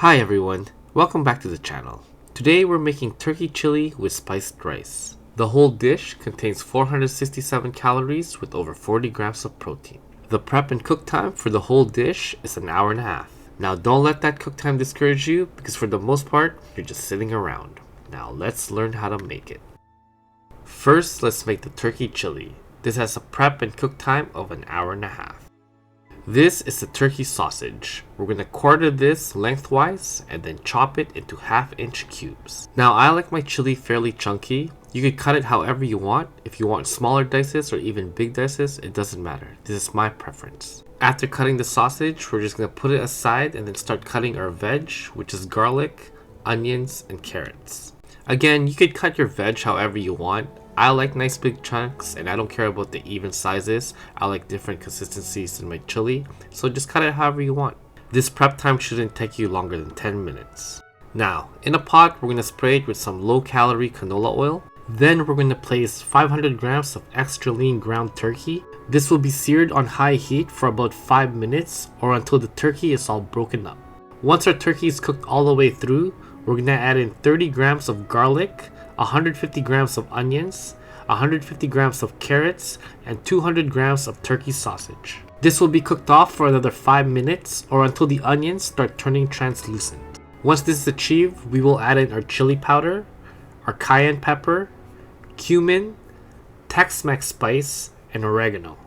Hi everyone, welcome back to the channel. Today we're making turkey chili with spiced rice. The whole dish contains 467 calories with over 40 grams of protein. The prep and cook time for the whole dish is an hour and a half. Now don't let that cook time discourage you because for the most part, you're just sitting around. Now let's learn how to make it. First, let's make the turkey chili. This has a prep and cook time of an hour and a half. This is the turkey sausage. We're going to quarter this lengthwise and then chop it into half-inch cubes. Now I like my chili fairly chunky. You could cut it however you want. If you want smaller dices or even big dices, it doesn't matter. This is my preference. After cutting the sausage, we're just going to put it aside and then start cutting our veg, which is garlic, onions, and carrots. Again, you could cut your veg however you want. I like nice big chunks and I don't care about the even sizes. I like different consistencies in my chili, so just cut it however you want. This prep time shouldn't take you longer than 10 minutes. Now, in a pot, we're going to spray it with some low-calorie canola oil. Then we're going to place 500 grams of extra lean ground turkey. This will be seared on high heat for about 5 minutes or until the turkey is all broken up. Once our turkey is cooked all the way through, we're going to add in 30 grams of garlic, 150 grams of onions, 150 grams of carrots, and 200 grams of turkey sausage. This will be cooked off for another 5 minutes or until the onions start turning translucent. Once this is achieved, we will add in our chili powder, our cayenne pepper, cumin, TEX MEX spice, and oregano.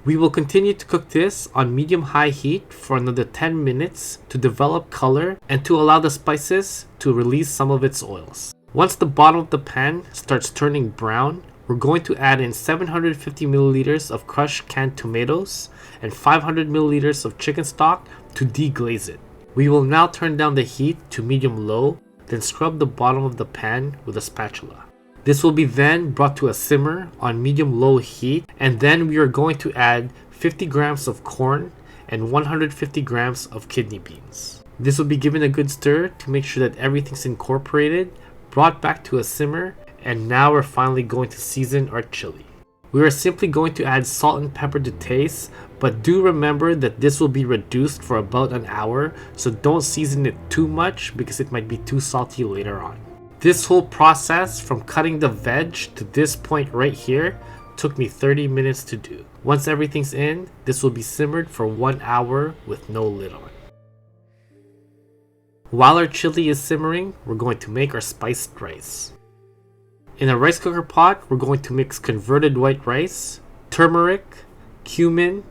We will continue to cook this on medium-high heat for another 10 minutes to develop color and to allow the spices to release some of its oils. Once the bottom of the pan starts turning brown, we're going to add in 750 milliliters of crushed canned tomatoes and 500 milliliters of chicken stock to deglaze it. We will now turn down the heat to medium-low, then scrub the bottom of the pan with a spatula. This will be then brought to a simmer on medium-low heat, and then we are going to add 50 grams of corn and 150 grams of kidney beans. This will be given a good stir to make sure that everything's incorporated, brought back to a simmer, and now we're finally going to season our chili. We are simply going to add salt and pepper to taste, but do remember that this will be reduced for about an hour, so don't season it too much because it might be too salty later on. This whole process from cutting the veg to this point right here took me 30 minutes to do. Once everything's in, this will be simmered for 1 hour with no lid on. While our chili is simmering, we're going to make our spiced rice. In a rice cooker pot, we're going to mix converted white rice, turmeric, cumin,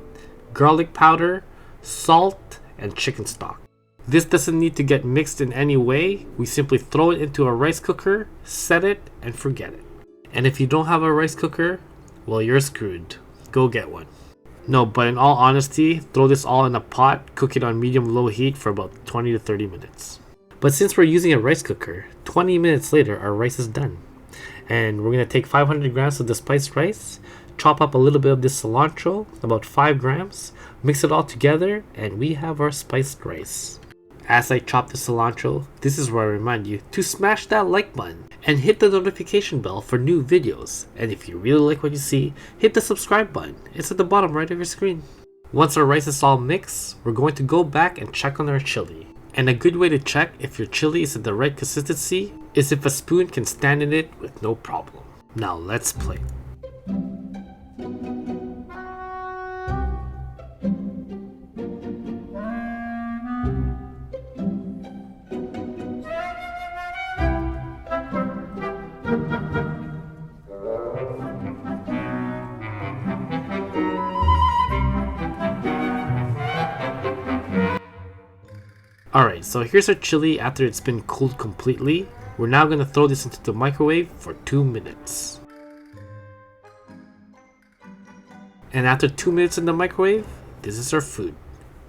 garlic powder, salt, and chicken stock. This doesn't need to get mixed in any way. We simply throw it into a rice cooker, set it, and forget it. And if you don't have a rice cooker, well, you're screwed. Go get one. No, but in all honesty, throw this all in a pot, cook it on medium-low heat for about 20 to 30 minutes. But since we're using a rice cooker, 20 minutes later, our rice is done. And we're going to take 500 grams of the spiced rice, chop up a little bit of this cilantro, about 5 grams, mix it all together, and we have our spiced rice. As I chop the cilantro, this is where I remind you to smash that like button and hit the notification bell for new videos. And if you really like what you see, hit the subscribe button. It's at the bottom right of your screen. Once our rice is all mixed, we're going to go back and check on our chili. And a good way to check if your chili is at the right consistency is if a spoon can stand in it with no problem. Now let's play. Alright, so here's our chili after it's been cooled completely. We're now going to throw this into the microwave for 2 minutes. And after 2 minutes in the microwave, this is our food.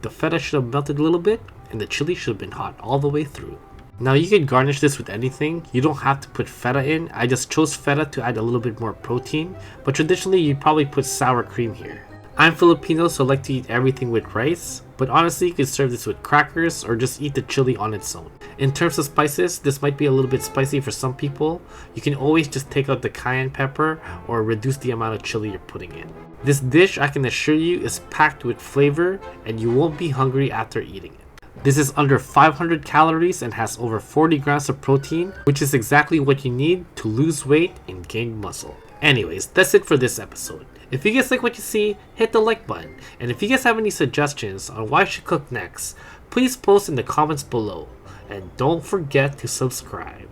The feta should have melted a little bit, and the chili should have been hot all the way through. Now you can garnish this with anything. You don't have to put feta in. I just chose feta to add a little bit more protein, but traditionally you'd probably put sour cream here. I'm Filipino, so I like to eat everything with rice, but honestly you could serve this with crackers or just eat the chili on its own. In terms of spices, this might be a little bit spicy for some people. You can always just take out the cayenne pepper or reduce the amount of chili you're putting in. This dish, I can assure you, is packed with flavor and you won't be hungry after eating it. This is under 500 calories and has over 40 grams of protein, which is exactly what you need to lose weight and gain muscle. Anyways, that's it for this episode. If you guys like what you see, hit the like button. And if you guys have any suggestions on what I should cook next, please post in the comments below. And don't forget to subscribe.